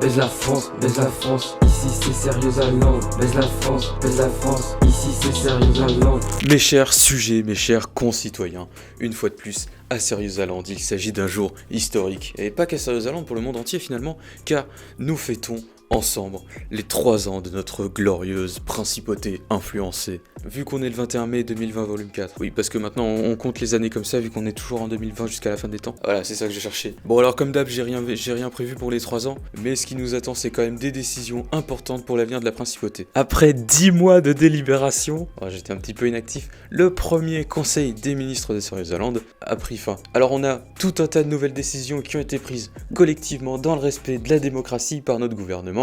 baise la France, baise la France. Ici c'est Sérieusland, baise la France, baise la France. Ici c'est Sérieusland. Mes chers sujets, mes chers concitoyens, une fois de plus, à Sérieusland, il s'agit d'un jour historique. Et pas qu'à Sérieusland, pour le monde entier finalement, car nous fêtons ensemble les 3 ans de notre glorieuse principauté influencée. Vu qu'on est le 21 mai 2020 volume 4. Oui, parce que maintenant on compte les années comme ça, vu qu'on est toujours en 2020 jusqu'à la fin des temps. Voilà, c'est ça que j'ai cherché. Bon alors comme d'hab, j'ai rien prévu pour les 3 ans, mais ce qui nous attend c'est quand même des décisions importantes pour l'avenir de la principauté. Après 10 mois de délibération, j'étais un petit peu inactif, le premier conseil des ministres de Sérieusland a pris fin. Alors on a tout un tas de nouvelles décisions qui ont été prises collectivement dans le respect de la démocratie par notre gouvernement,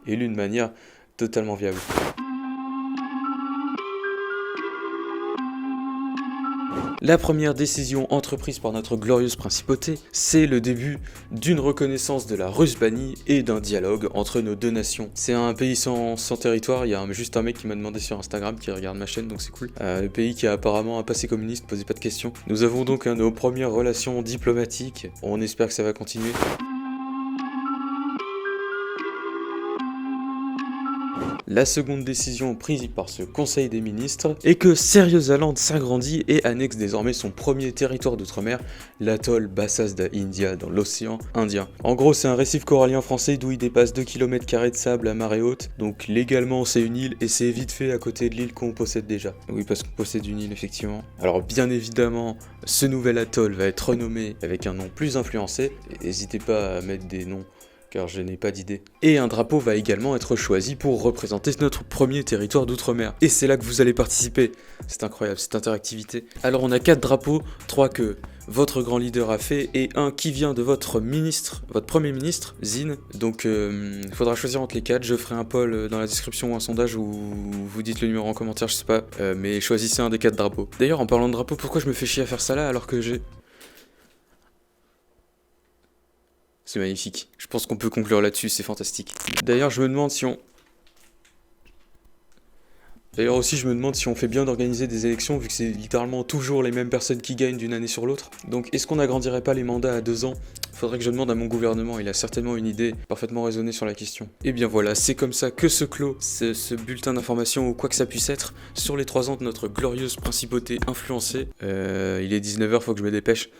et d'une manière totalement viable. La première décision entreprise par notre glorieuse principauté, c'est le début d'une reconnaissance de la Rusbanie et d'un dialogue entre nos deux nations. C'est un pays sans territoire, il y a juste un mec qui m'a demandé sur Instagram, qui regarde ma chaîne, donc c'est cool. Le pays qui a apparemment un passé communiste, posez pas de questions. Nous avons donc nos premières relations diplomatiques, on espère que ça va continuer. La seconde décision prise par ce conseil des ministres est que Sérieusland s'agrandit et annexe désormais son premier territoire d'outre-mer, l'atoll Bassas da India dans l'océan Indien. En gros, c'est un récif corallien français d'où il dépasse 2 km² de sable à marée haute, donc légalement c'est une île et c'est vite fait à côté de l'île qu'on possède déjà. Oui, parce qu'on possède une île effectivement. Alors bien évidemment, ce nouvel atoll va être renommé avec un nom plus influencé, n'hésitez pas à mettre des noms car je n'ai pas d'idée. Et un drapeau va également être choisi pour représenter notre premier territoire d'outre-mer. Et c'est là que vous allez participer. C'est incroyable, cette interactivité. Alors on a 4 drapeaux, 3 que votre grand leader a fait et un qui vient de votre ministre, votre premier ministre, Zine. Donc il faudra choisir entre les 4. Je ferai un poll dans la description ou un sondage où vous dites le numéro en commentaire, je sais pas. Mais choisissez un des 4 drapeaux. D'ailleurs en parlant de drapeaux, pourquoi je me fais chier à faire ça là alors que j'ai... C'est magnifique. Je pense qu'on peut conclure là-dessus, c'est fantastique. D'ailleurs, je me demande si on... D'ailleurs aussi, je me demande si on fait bien d'organiser des élections, vu que c'est littéralement toujours les mêmes personnes qui gagnent d'une année sur l'autre. Donc, est-ce qu'on n'agrandirait pas les mandats à 2 ans ? Faudrait que je demande à mon gouvernement, il a certainement une idée parfaitement raisonnée sur la question. Et bien voilà, c'est comme ça que se clôt ce bulletin d'information, ou quoi que ça puisse être, sur les 3 ans de notre glorieuse principauté influencée. Il est 19h, faut que je me dépêche.